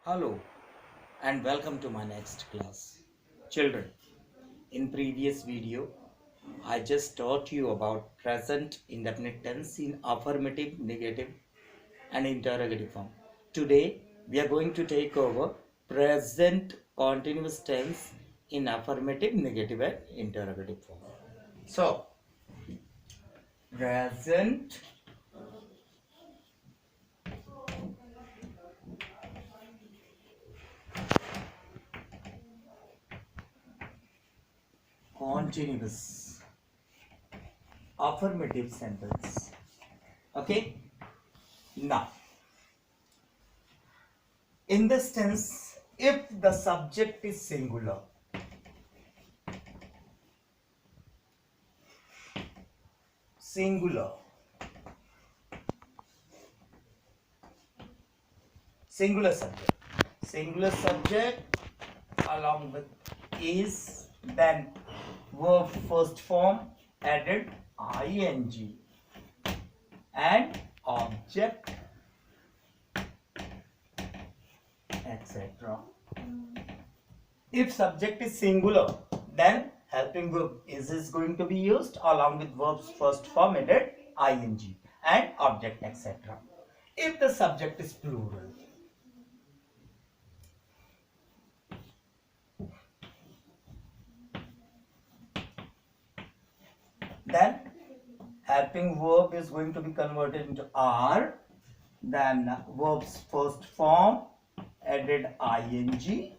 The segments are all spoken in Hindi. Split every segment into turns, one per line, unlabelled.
Hello and welcome to my next class. Children, in previous video, I just taught you about present indefinite tense in affirmative, negative and interrogative form. Today, we are going to take over present continuous tense in affirmative, negative and interrogative form. So, present continuous affirmative sentence. Okay? Now, in this tense, if the subject is singular, singular subject along with is, then verb first form added ing and object etc. If subject is singular, then helping verb is going to be used along with verb's first form added ing and object etc. If the subject is plural, then helping verb is going to be converted into are, then verb's first form added ing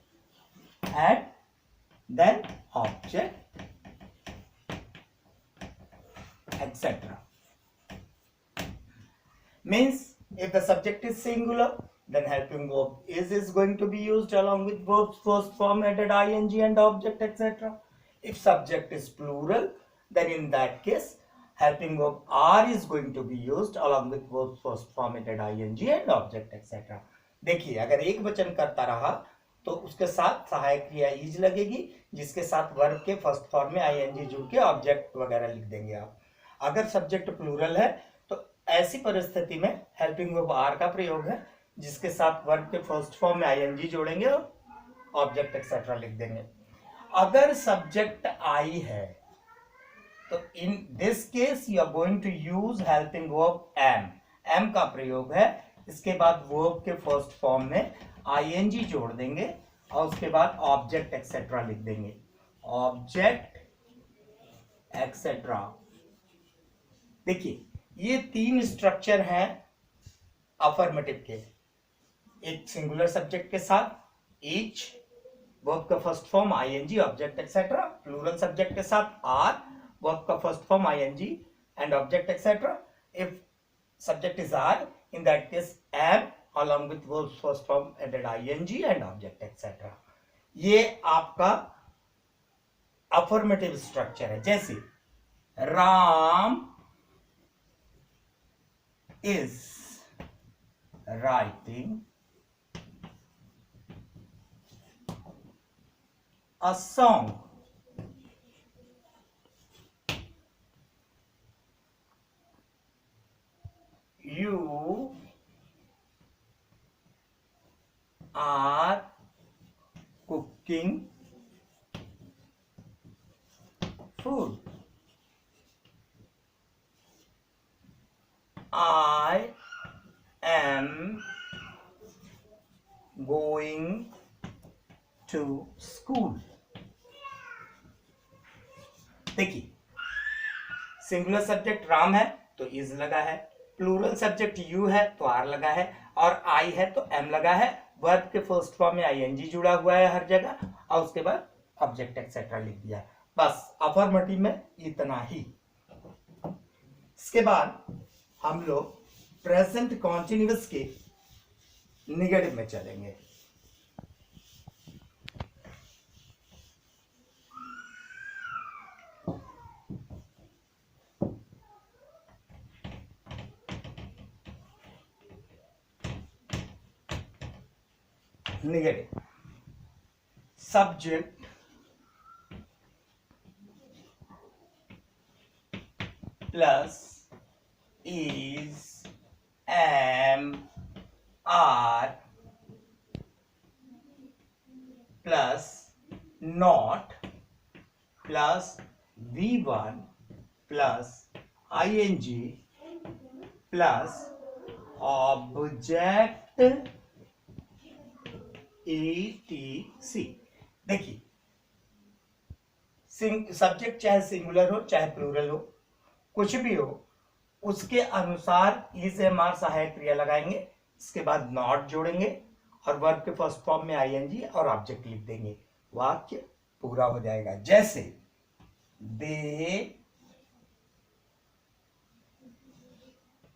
and then object etc. Means if the subject is singular, then helping verb is going to be used along with verb's first form added ing and object etc. If subject is plural, then in that case helping verb are is going to be used along with verb's first form added ing and object etc. देखिए, अगर एक वचन करता रहा तो उसके साथ सहायक क्रिया इज लगेगी, जिसके साथ वर्ब के फर्स्ट फॉर्म में ing जुड़ के ऑब्जेक्ट वगैरह लिख देंगे आप. अगर सब्जेक्ट प्लूरल है तो ऐसी परिस्थिति में हेल्पिंग वर्ब आर का प्रयोग है, जिसके साथ वर्ब के फर्स्ट फॉर्म में ing जोड़ेंगे और ऑब्जेक्ट एक्सेट्रा लिख देंगे. अगर सब्जेक्ट आई है तो in this case you are going to use helping verb am का प्रयोग है. इसके बाद वर्ब के फर्स्ट फॉर्म में ing जोड़ देंगे और उसके बाद ऑब्जेक्ट एक्सेट्रा लिख देंगे. Object etcetera. देखिए, ये तीन स्ट्रक्चर हैं अफर्मेटिव के. एक सिंगुलर सब्जेक्ट के साथ ईच, वर्ब का first form ing object etcetera. Plural subject के साथ आर, वर्ब का first form ing and object etcetera. If subject is are, in that case am along with verbs first form added ing and object etc. ये आपका अफर्मेटिव स्ट्रक्चर है. जैसे Ram is writing a song. You are cooking food. I am going to school. देखिए, सिंगुलर सब्जेक्ट राम है तो इज लगा है, प्लूरल सब्जेक्ट यू है तो आर लगा है, और आई है तो एम लगा है. वर्ब के फर्स्ट फॉर्म में ing जुड़ा हुआ है हर जगह, और उसके बाद ऑब्जेक्ट एक्सेट्रा लिख दिया. बस अफर्मेटिव में इतना ही. इसके बाद हम लोग प्रेजेंट कॉन्टिन्यूअस के निगेटिव में चलेंगे. Negative. Subject plus is, am, are plus not plus V1 plus ING plus object ETC। देखिए, सब्जेक्ट चाहे सिंगुलर हो चाहे प्लूरल हो, कुछ भी हो, उसके अनुसार इज एम आर सहायक क्रिया लगाएंगे, इसके बाद नॉट जोड़ेंगे और वर्ब के फर्स्ट फॉर्म में ING और ऑब्जेक्ट लिख देंगे, वाक्य पूरा हो जाएगा। जैसे they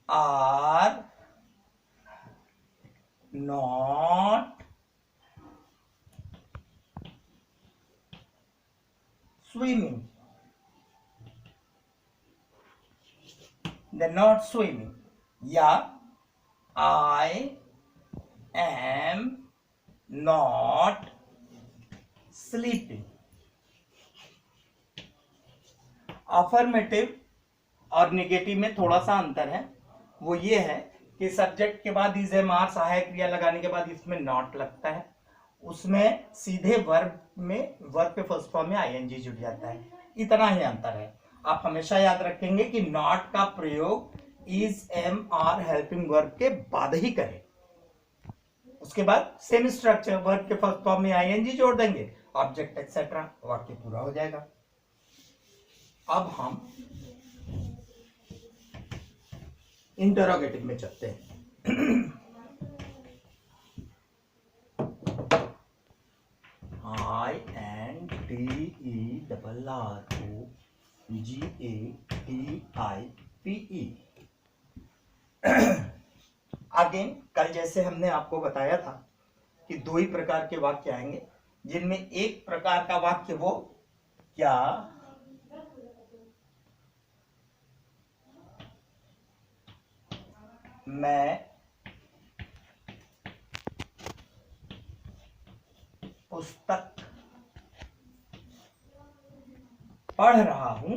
are not swimming, they're not swimming, या I am not sleeping। Affirmative और निगेटिव में थोड़ा सा अंतर है, वो ये है कि सब्जेक्ट के बाद इज एम आर सहायक क्रिया लगाने के बाद इसमें नॉट लगता है, उसमें सीधे वर्ब में वर्ब के फर्स्ट फॉर्म में ING जुड़ जाता है, इतना ही अंतर है। आप हमेशा याद रखेंगे कि नॉट का प्रयोग is am are helping verb के बाद ही करें, उसके बाद सेम स्ट्रक्चर, वर्ब के फर्स्ट फॉर्म में ING जोड़ देंगे, ऑब्जेक्ट एक्सेट्रा, वाक्य पूरा हो जाएगा। अब हम इंटरोगेटिव में चलते हैं। INTERROGATIVE। अगेन कल जैसे हमने आपको बताया था कि दो ही प्रकार के वाक्य आएंगे, जिनमें एक प्रकार का वाक्य वो क्या मैं पुस्तक पढ़ रहा हूं,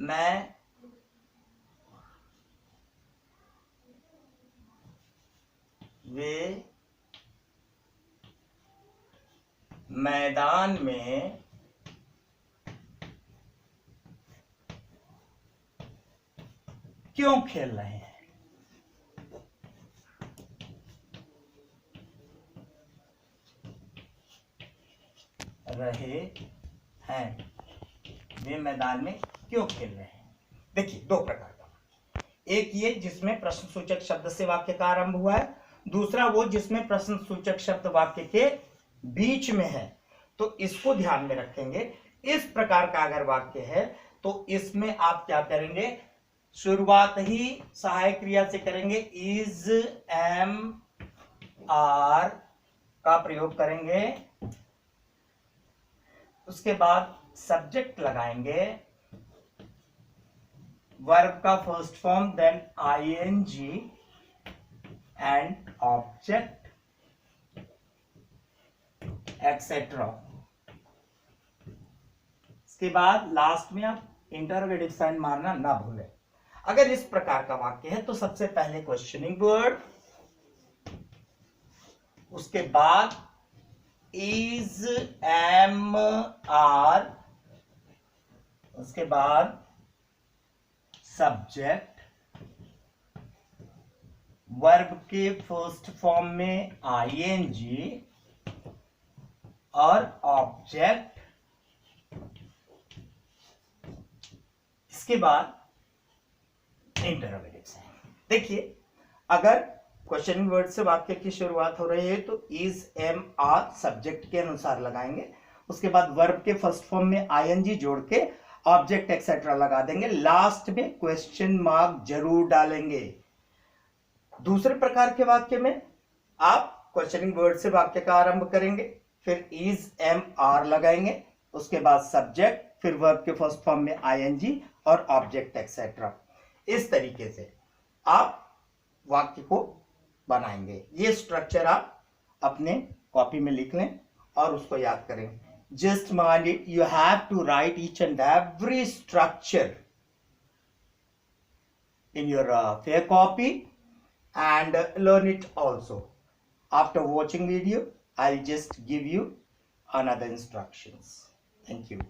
मैं वे मैदान में क्यों खेल रहे हैं, वे मैदान में क्यों खेल रहे हैं। देखिए, दो प्रकार का, एक ये जिसमें प्रश्न सूचक शब्द से वाक्य का आरंभ हुआ है, दूसरा वो जिसमें प्रश्न सूचक शब्द वाक्य के बीच में है। तो इसको ध्यान में रखेंगे। इस प्रकार का अगर वाक्य है तो इसमें आप क्या करेंगे, शुरुआत ही सहायक क्रिया से करेंगे, इज एम आर का प्रयोग करेंगे, उसके बाद सब्जेक्ट लगाएंगे, वर्ब का first form, then ING and object etcetera. इसके बाद लास्ट में आप इंटरोगेटिव साइन मारना ना भूलें। अगर इस प्रकार का वाक्य है तो सबसे पहले क्वेश्चनिंग वर्ड, उसके बाद इज एम आर, उसके बाद सब्जेक्ट, वर्ब के फर्स्ट फॉर्म में ING और ऑब्जेक्ट, इसके बाद इंटरोगेटिव साइन। देखिए, अगर क्वेश्चनिंग वर्ड से वाक्य की शुरुआत हो रही है तो इज एम आर सब्जेक्ट के अनुसार लगाएंगे, उसके बाद वर्ब के फर्स्ट फॉर्म में ING जोड़ के ऑब्जेक्ट एक्सेट्रा लगा देंगे, लास्ट में क्वेश्चन मार्क जरूर डालेंगे। दूसरे प्रकार के वाक्य में आप क्वेश्चनिंग वर्ड से वाक्य का आरंभ करेंगे, फिर इज एम आर लगाएंगे, उसके बाद सब्जेक्ट, फिर वर्ब के फर्स्ट फॉर्म में ING और ऑब्जेक्ट एक्सेट्रा। इस तरीके से आप वाक्य को बनाएंगे। ये स्ट्रक्चर आप अपने कॉपी में लिख लें और उसको याद करें। Just mind it, you have to write each and every structure in your fair copy and learn it also. After watching video, I'll just give you another instructions. Thank you.